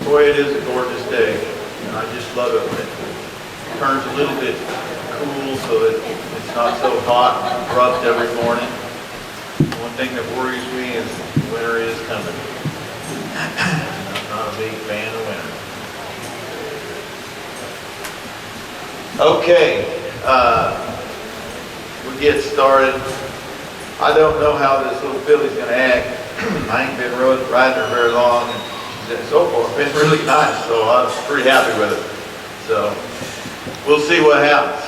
Boy, it is a gorgeous day, and I just love it when it turns a little bit cool so that it's not so hot and abrupt every morning. One thing that worries me is winter is coming. I'm not a big fan of winter. Okay, we get started. I don't know how this little filly's going to act. I ain't been riding her very long, and so far it's been really nice, so I was pretty happy with it. So we'll see what happens.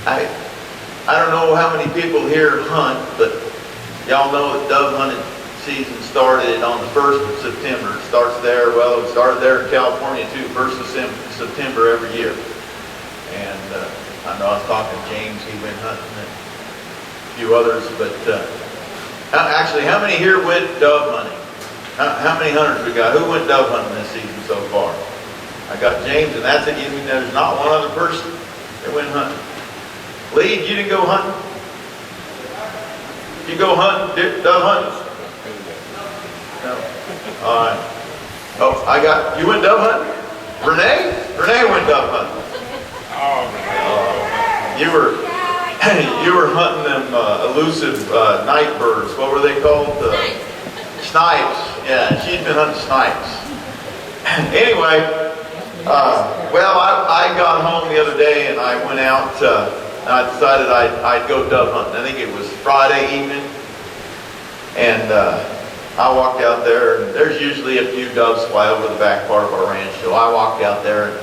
I don't know how many people here hunt, but y'all know that dove hunting season started on the 1st of September. It starts there, well, it started there in California too, 1st of September every year. And I know I was talking to James, he went hunting, and a few others, but actually, how many here went dove hunting? How many hunters we got? Who went dove hunting this season so far? I got James, and that's it. You mean there's not one other person that went hunting? Lee, you didn't go hunting? You go hunting, dove hunting? No. All right. Oh, I got, you went dove hunting? Renee? Renee went dove hunting. You were hunting them elusive night birds. What were they called? Snipes. Yeah, she'd been hunting snipes. Anyway, well, I got home the other day and I went out. And I decided I'd go dove hunting. I think it was Friday evening, and I walked out there. And there's usually a few doves fly over the back part of our ranch, so I walked out there and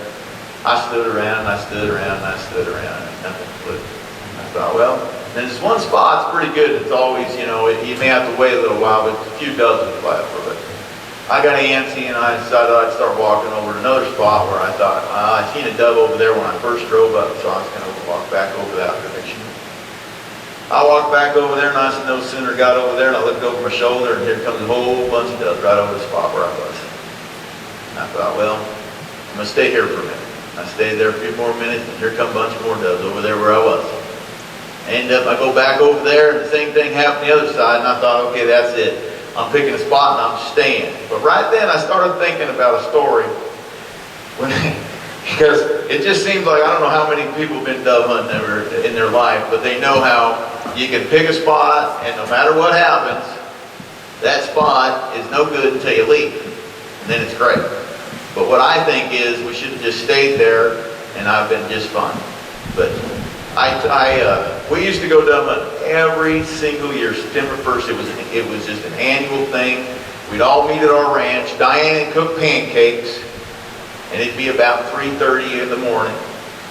I stood around, and I stood around, and I stood around, and nothing flew. I thought, well, there's one spot's pretty good. It's always, you know, you may have to wait a little while, but a few doves would fly over. But I got antsy, and I decided I'd start walking over to another spot where I thought, I seen a dove over there when I first drove up, so I was going to walk back over that direction. I walked back over there, and I no sooner got over there, and I looked over my shoulder, and here comes a whole bunch of doves right over the spot where I was. And I thought, well, I'm going to stay here for a minute. I stayed there a few more minutes, and here come a bunch more doves over there where I was. I go back over there, and the same thing happened the other side, and I thought, okay, that's it. I'm picking a spot, and I'm staying. But right then, I started thinking about a story. Because it just seems like, I don't know how many people have been dove hunting ever in their life, but they know how you can pick a spot, and no matter what happens, that spot is no good until you leave. And then it's great. But what I think is we should have just stayed there, and I've been just fine. But we used to go dove hunting every single year. September 1st, it was just an annual thing. We'd all meet at our ranch. Diane would cook pancakes, and it'd be about 3:30 in the morning.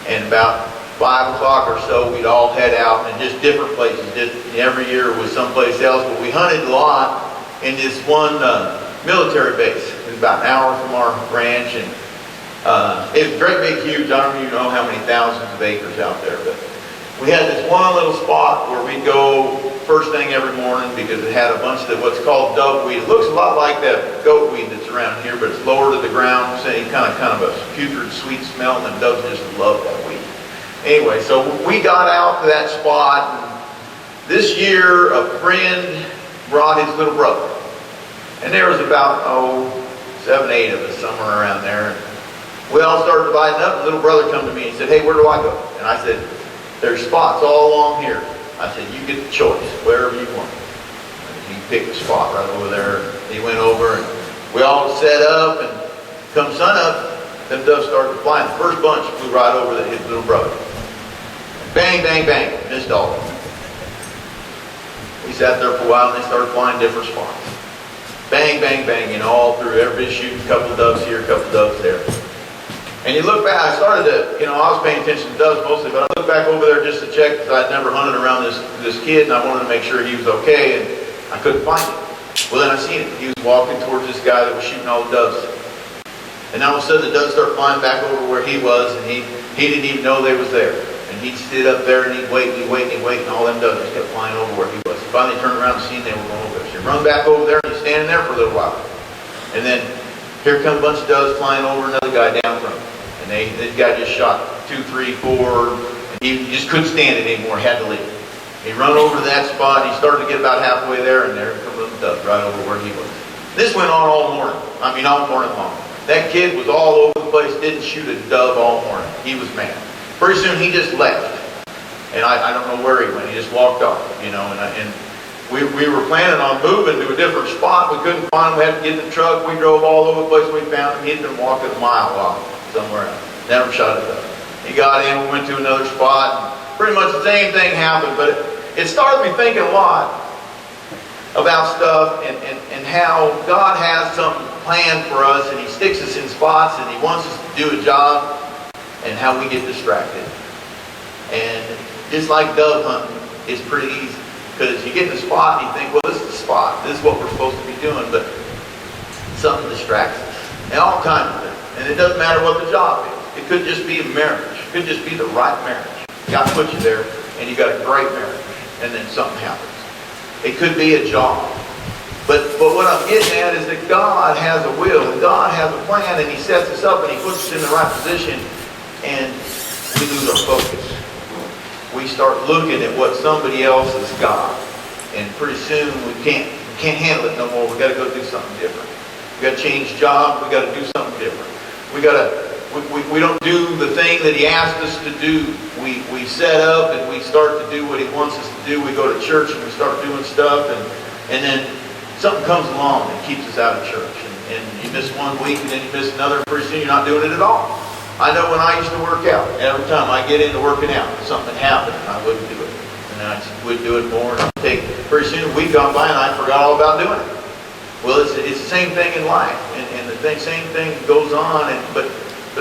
And about 5 o'clock or so, we'd all head out in just different places. Every year was someplace else, but we hunted a lot in this one military base. It was about an hour from our ranch, and it was great, big, huge. I don't even know how many thousands of acres out there, but we had this one little spot where we'd go first thing every morning because it had a bunch of what's called dove weed. It looks a lot like that goat weed that's around here, but it's lower to the ground, saying kind of a putrid, sweet smell, and the doves just love that weed. Anyway, so we got out to that spot, and this year a friend brought his little brother. And there was about, 7, 8 of us, somewhere around there. And we all started dividing up, and little brother come to me and said, hey, where do I go? And I said, there's spots all along here. I said, you get the choice, wherever you want. And he picked a spot right over there. He went over, and we all set up, and come sun up, them doves started flying. The first bunch flew right over his little brother. Bang, bang, bang, missed all of them. We sat there for a while, and they started flying different spots. Bang, bang, bang, all through. Everybody shooting a couple of doves here, a couple of doves there. And you look back, I started to, I was paying attention to doves mostly, but I looked back over there just to check because I'd never hunted around this kid, and I wanted to make sure he was okay, and I couldn't find him. Well, then I seen him. He was walking towards this guy that was shooting all the doves. And all of a sudden, the doves started flying back over where he was, and he didn't even know they was there. And he'd sit up there, and he'd wait, and all them doves just kept flying over where he was. He finally turned around and seen they were going over there. So he run back over there, and he's standing there for a little while. And then here come a bunch of doves flying over another guy down from him. And this guy just shot 2, 3, 4, and he just couldn't stand it anymore, had to leave. He run over to that spot, and he started to get about halfway there, and there comes the doves right over where he was. This went on all morning. I mean, all morning long. That kid was all over the place, didn't shoot a dove all morning. He was mad. Pretty soon he just left. And I don't know where he went. He just walked off, you know. And we were planning on moving to a different spot. We couldn't find him. We had to get in the truck. We drove all over the place. We found him. He'd been walking a mile off somewhere else. Never shot a dove. He got in. We went to another spot. And pretty much the same thing happened. But it started me thinking a lot about stuff and how God has something planned for us, and He sticks us in spots, and He wants us to do a job, and how we get distracted. And just like dove hunting, it's pretty easy, because you get in a spot and you think, well, this is the spot, this is what we're supposed to be doing, but something distracts us, and all kinds of things. And it doesn't matter what the job is. It could just be a marriage. It could just be the right marriage. God put you there, and you got a great marriage, and then something happens. It could be a job. But what I'm getting at is that God has a will, and God has a plan, and He sets us up, and He puts us in the right position, and we lose our focus. We start looking at what somebody else has got, and pretty soon we can't handle it no more. We got to go do something different. We got to change jobs. We got to do something different. We don't do the thing that He asked us to do. We set up and we start to do what He wants us to do. We go to church and we start doing stuff, and then something comes along and keeps us out of church. And you miss one week and then you miss another, and pretty soon you're not doing it at all. I know when I used to work out, every time I get into working out, something happened and I wouldn't do it. And I just would do it more, and pretty soon a week gone by and I forgot all about doing it. Well, it's the same thing in life, and the same thing goes on. But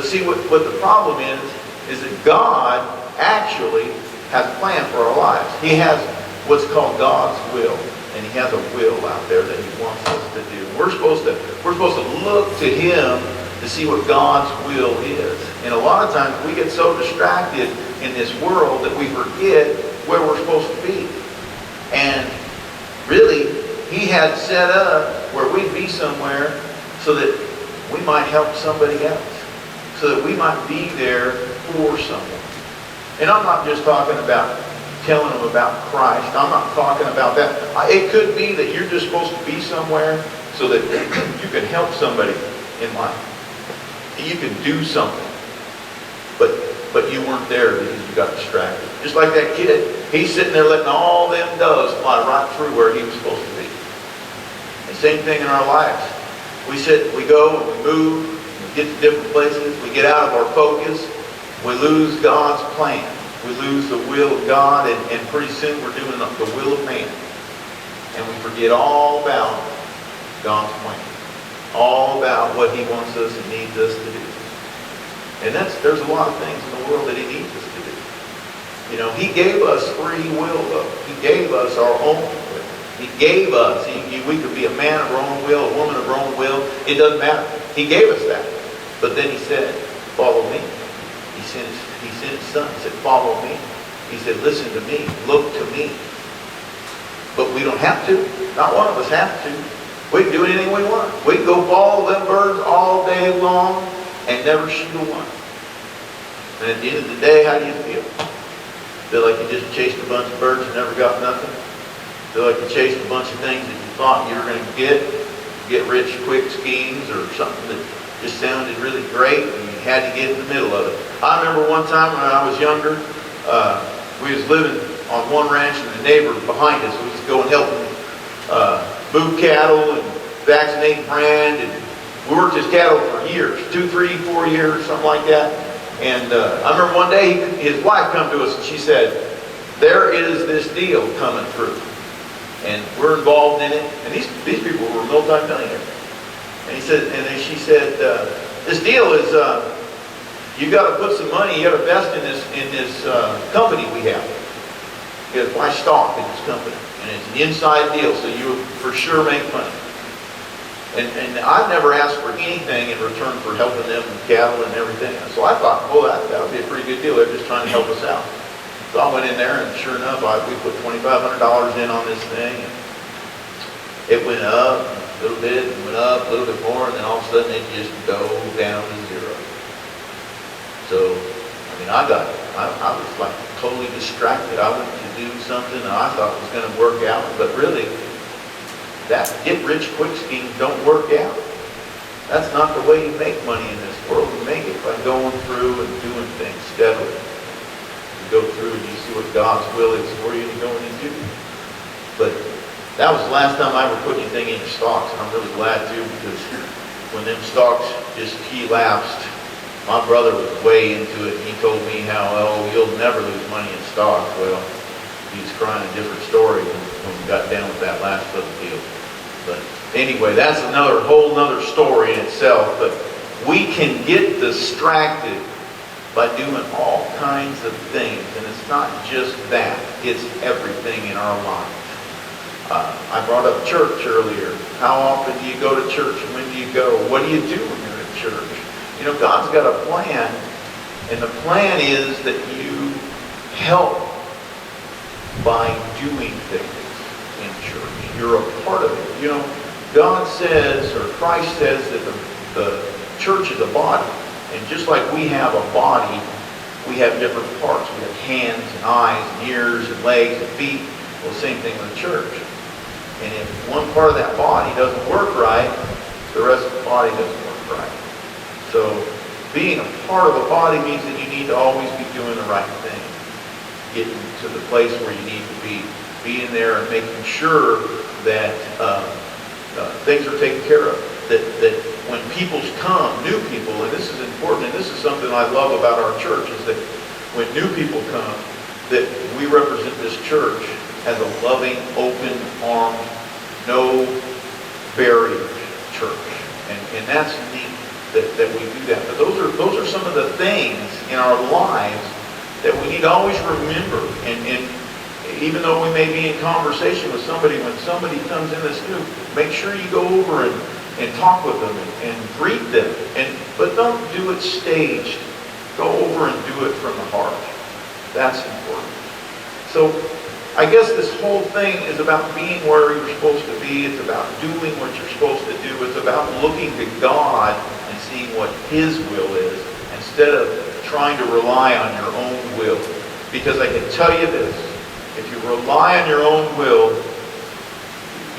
see, what the problem is that God actually has a plan for our lives. He has what's called God's will, and He has a will out there that He wants us to do. We're supposed to look to Him to see what God's will is. And a lot of times we get so distracted in this world that we forget where we're supposed to be. And really, He had set up where we'd be somewhere so that we might help somebody else, so that we might be there for someone. And I'm not just talking about telling them about Christ. I'm not talking about that. It could be that you're just supposed to be somewhere so that you can help somebody in life. You can do something. But you weren't there because you got distracted. Just like that kid. He's sitting there letting all them doves fly right through where he was supposed to be. And same thing in our lives. We go, and we move, we get to different places, we get out of our focus, we lose God's plan. We lose the will of God, and pretty soon we're doing the will of man. And we forget all about God's plan. All about what He wants us and needs us to do. And there's a lot of things in the world that He needs us to do. You know, He gave us free will, though. He gave us our own will. He gave us, we could be a man of our own will, a woman of our own will. It doesn't matter. He gave us that. But then He said, follow me. He sent His Son. He said, follow me. He said, listen to me. Look to me. But we don't have to. Not one of us have to. We can do anything we want. We can go follow them birds all day long and never shoot a one. And at the end of the day, how do you feel? Feel like you just chased a bunch of birds and never got nothing? Feel like you chased a bunch of things that you thought you were going to get rich quick schemes or something that just sounded really great, and you had to get in the middle of it. I remember one time when I was younger, we was living on one ranch, and the neighbor behind us was going helping move cattle and vaccinate brand, and we worked his cattle for years, 2, 3, 4 years, something like that. And I remember one day his wife come to us and she said, there is this deal coming through, and we're involved in it. And these people were multi-millionaires. And she said, this deal is you got to put some money, you got to invest in this company we have. You got to buy stock in this company. And it's an inside deal, so you will for sure make money. And I've never asked for anything in return for helping them with cattle and everything. So I thought, well, that would be a pretty good deal. They're just trying to help us out. So I went in there, and sure enough, we put $2,500 in on this thing. And it went up a little bit, and went up a little bit more, and then all of a sudden it just dove down to zero. So, I mean, I was like totally distracted. I went to do something that I thought was going to work out, but really, that get-rich-quick schemes don't work out. That's not the way you make money in this world. You make it by going through and doing things steadily. You go through and you see what God's will is for you and you go in and do it. But that was the last time I ever put anything into stocks, and I'm really glad too, because when them stocks just elapsed, my brother was way into it, and he told me how, oh, you'll never lose money in stocks. Well, he's crying a different story when we got down with that last little deal. But anyway, that's whole nother story in itself. But we can get distracted by doing all kinds of things, and it's not just that, it's everything in our life. I brought up church earlier. How often do you go to church, and when do you go? What do you do when you're in church? You know, God's got a plan, and the plan is that you help by doing things in church. You're a part of it. You know, God says, or Christ says, that the church is a body. And just like we have a body, we have different parts. We have hands and eyes and ears and legs and feet. Well, same thing with the church. And if one part of that body doesn't work right, the rest of the body doesn't work right. So being a part of a body means that you need to always be doing the right thing. Getting to the place where you need to be. Being there and making sure that things are taken care of. That when people come, new people, and this is important, and this is something I love about our church, is that when new people come, that we represent this church as a loving, open-armed, no barrier church. And that's neat that we do that. But those are some of the things in our lives that we need to always remember. And even though we may be in conversation with somebody, when somebody comes in that's new, make sure you go over and talk with them and greet them. But don't do it staged. Go over and do it from the heart. That's important. So I guess this whole thing is about being where you're supposed to be. It's about doing what you're supposed to do. It's about looking to God and seeing what His will is instead of trying to rely on your own will. Because I can tell you this, if you rely on your own will,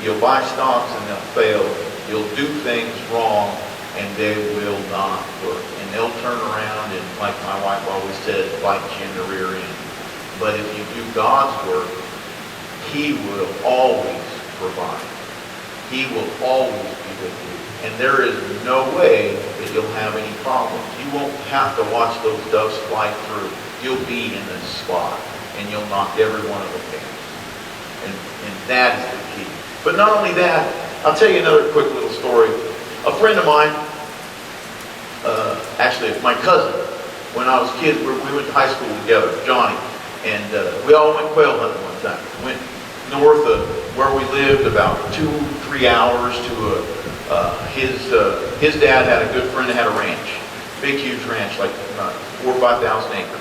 you'll buy stocks and they'll fail. You'll do things wrong and they will not work. And they'll turn around and, like my wife always said, bite you in the rear end. But if you do God's work, He will always provide. He will always be with you. And there is no way that you'll have any problems. You won't have to watch those doves fly through. You'll be in this spot, and you'll knock every one of them down. And that is the key. But not only that, I'll tell you another quick little story. A friend of mine, actually my cousin, when I was kids, we went to high school together, Johnny. And we all went quail hunting one time. Went north of where we lived about 2-3 hours to his dad had a good friend that had a ranch. Big, huge ranch, like 4,000 or 5,000 acres.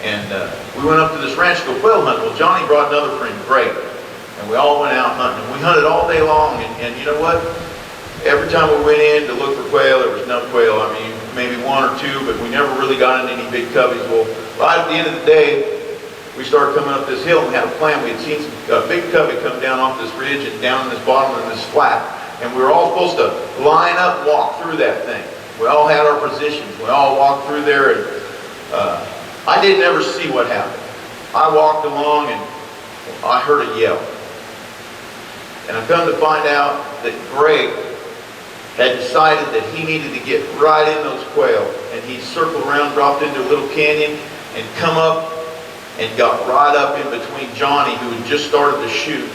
And we went up to this ranch to go quail hunting. Well, Johnny brought another friend, Greg. And we all went out hunting. And we hunted all day long. And you know what? Every time we went in to look for quail, there was no quail. I mean, maybe one or two, but we never really got into any big coveys. Well, right at the end of the day, we started coming up this hill and we had a plan. We had seen a big covey come down off this ridge and down in this bottom of this flat. And we were all supposed to line up and walk through that thing. We all had our positions. We all walked through there, and I didn't ever see what happened. I walked along and I heard a yell. And I come to find out that Greg had decided that he needed to get right in those quail. And he circled around, dropped into a little canyon, and come up and got right up in between Johnny, who had just started to shoot,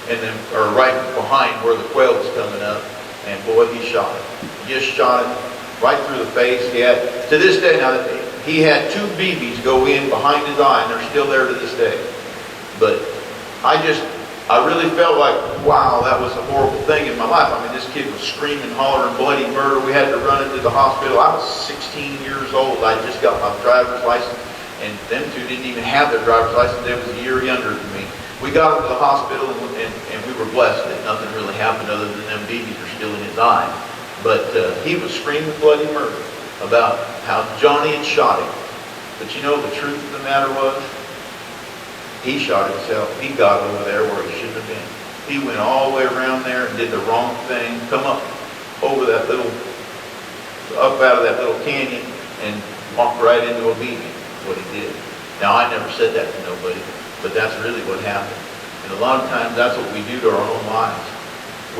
and then, or right behind where the quail was coming up. And boy, he shot it. He just shot it right through the face. He had, to this day now, he had 2 BBs go in behind his eye, and they're still there to this day. But I really felt like, wow, that was a horrible thing in my life. I mean, this kid was screaming, hollering, bloody murder. We had to run into the hospital. I was 16 years old. I just got my driver's license. And them 2 didn't even have their driver's license. They was a year younger than me. We got him to the hospital, and we were blessed that nothing really happened other than them BBs are still in his eye. But he was screaming bloody murder about how Johnny had shot him. But you know, the truth of the matter was, he shot himself. He got over there where he shouldn't have been. He went all the way around there and did the wrong thing, come up over that little, up out of that little canyon and walked right into obedience. What he did. Now, I never said that to nobody, but that's really what happened. And a lot of times that's what we do to our own lives.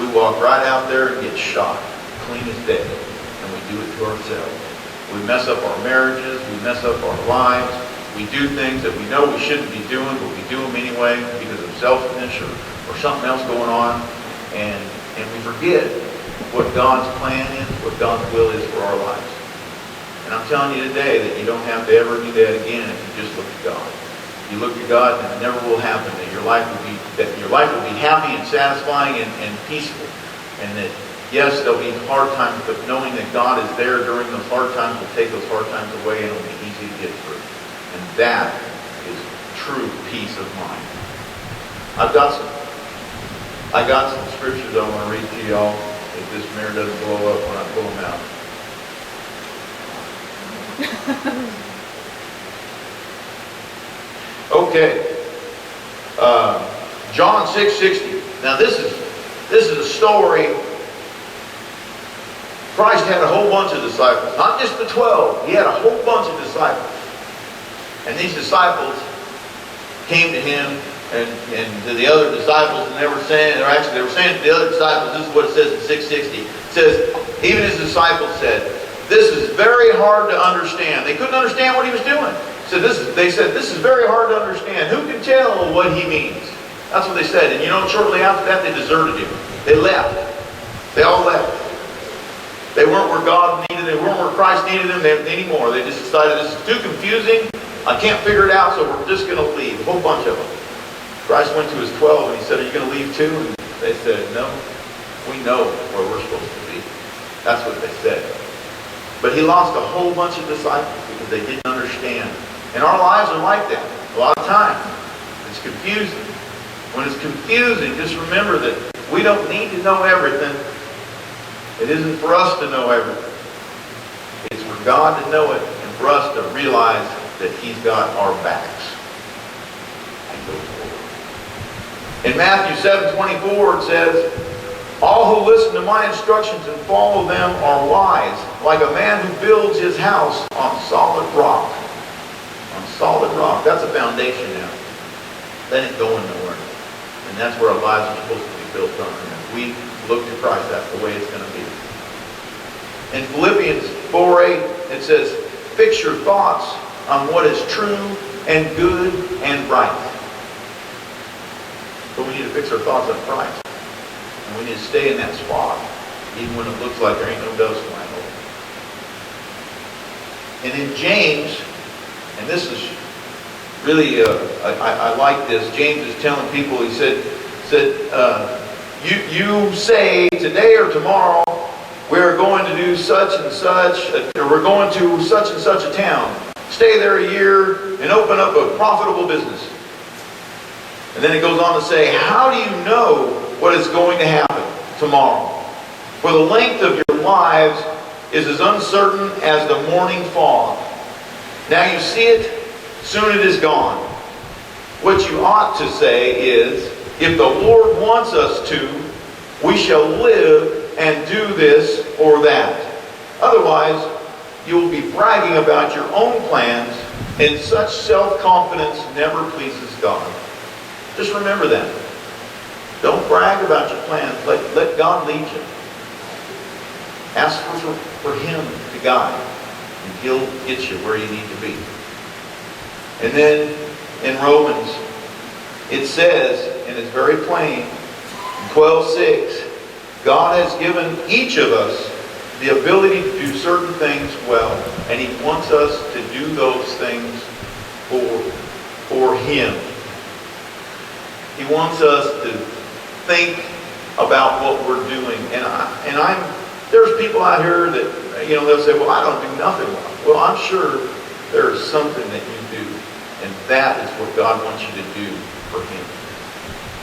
We walk right out there and get shot, clean as day, and we do it to ourselves. We mess up our marriages, we mess up our lives, we do things that we know we shouldn't be doing, but we do them anyway because of selfishness or something else going on, and we forget what God's plan is, what God's will is for our lives. And I'm telling you today that you don't have to ever do that again if you just look at God. You look at God, and it never will happen. That your life will be happy and satisfying and peaceful. And that yes, there'll be hard times, but knowing that God is there during those hard times will take those hard times away, and it'll be easy to get through. And that is true peace of mind. I got some scriptures I want to read to y'all. If this mirror doesn't blow up when I pull them out. Okay. John 6:60. Now this is a story. Christ had a whole bunch of disciples, not just the 12. He had a whole bunch of disciples. And these disciples came to him and to the other disciples, and they were saying to the other disciples, this is what it says in 6:60. It says, even his disciples said, this is very hard to understand. They couldn't understand what he was doing. They said, this is very hard to understand. Who can tell what he means? That's what they said. And you know, shortly after that, they deserted him. They left. They all left. They weren't where God needed them. They weren't where Christ needed them anymore. They just decided, this is too confusing. I can't figure it out, so we're just going to leave. A whole bunch of them. Christ went to his 12 and he said, are you going to leave too? And they said, no. We know where we're supposed to be. That's what they said. But he lost a whole bunch of disciples because they didn't understand. And our lives are like that a lot of times. It's confusing. When it's confusing, just remember that we don't need to know everything. It isn't for us to know everything. It's for God to know it and for us to realize that he's got our backs. And go forward. In Matthew 7:24 it says, all who listen to my instructions and follow them are wise, like a man who builds his house on solid rock. On solid rock. That's a foundation now. That ain't going nowhere. And that's where our lives are supposed to be built on. And if we look to Christ, that's the way it's going to be. In Philippians 4:8, it says, fix your thoughts on what is true and good and right. But we need to fix our thoughts on Christ. And we need to stay in that spot, even when it looks like there ain't no dust flying over. And in James, and this is really, I like this. James is telling people, he said, you say today or tomorrow, we're going to do such and such, or we're going to such and such a town. Stay there a year and open up a profitable business. And then it goes on to say, how do you know what is going to happen tomorrow? For the length of your lives is as uncertain as the morning fog. Now you see it, soon it is gone. What you ought to say is, if the Lord wants us to, we shall live and do this or that. Otherwise, you will be bragging about your own plans, and such self-confidence never pleases God. Just remember that. Don't brag about your plans. Let God lead you. Ask for him to guide, and he'll get you where you need to be. And then in Romans, it says, and it's very plain, in 12:6, God has given each of us the ability to do certain things well, and he wants us to do those things for him. He wants us to think about what we're doing. There's people out here that, they'll say, well, I don't do nothing well. Well, I'm sure there is something that you do, and that is what God wants you to do for him.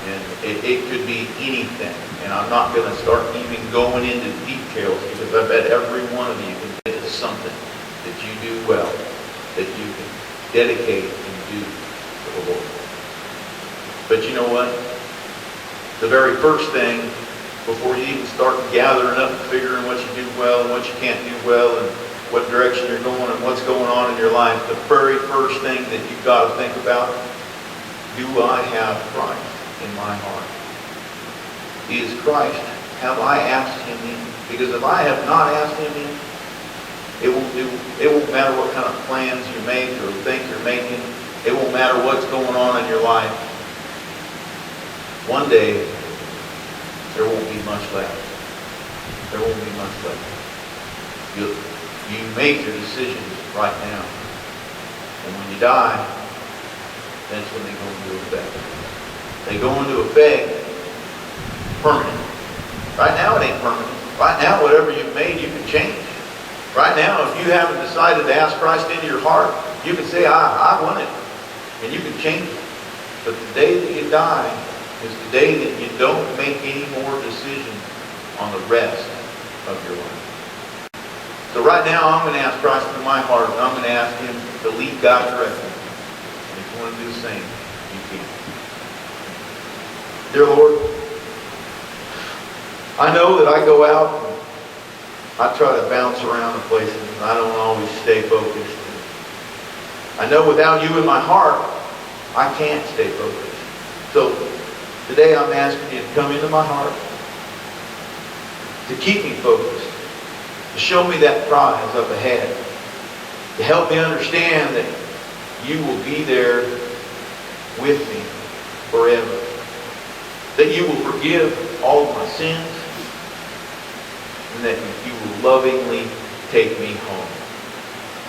And it could be anything. And I'm not going to start even going into details, because I bet every one of you can think of something that you do well, that you can dedicate and do for the Lord. But you know what? the very first thing, before you even start gathering up and figuring what you do well and what you can't do well and what direction you're going and what's going on in your life, the very first thing that you've got to think about, do I have Christ in my heart? Is Christ, have I asked him in? Because if I have not asked him in, it won't matter what kind of plans you make or think you're making. It won't matter what's going on in your life. One day, there won't be much left. There won't be much left. You make your decisions right now. And when you die, that's when they go into effect. They go into effect permanent. Right now it ain't permanent. Right now whatever you've made you can change. Right now if you haven't decided to ask Christ into your heart, you can say, I want it. And you can change it. But the day that you die is the day that you don't make any more decisions on the rest of your life. So right now I'm going to ask Christ into my heart, and I'm going to ask him to lead God directly. And if you want to do the same, you can. Dear Lord, I know that I go out and I try to bounce around the places and I don't always stay focused. I know without you in my heart, I can't stay focused. So today I'm asking you to come into my heart, to keep me focused, to show me that prize up ahead, to help me understand that you will be there with me forever, that you will forgive all of my sins, and that you will lovingly take me home.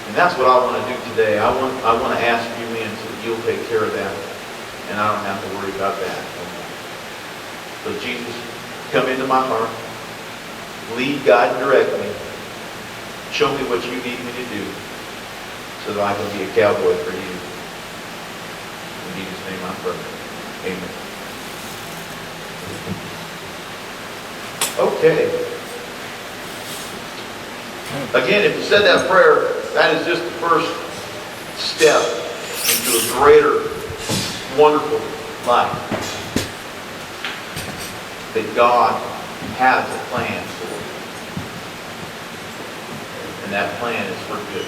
And that's what I want to do today. I want to ask you in so that you'll take care of that, and I don't have to worry about that anymore. So Jesus, come into my heart, lead, guide, and direct me. Show me what you need me to do so that I can be a cowboy for you. In Jesus' name I pray. Amen. Okay. Again, if you said that prayer, that is just the first step into a greater, wonderful life that God has a plan for. And that plan is for good.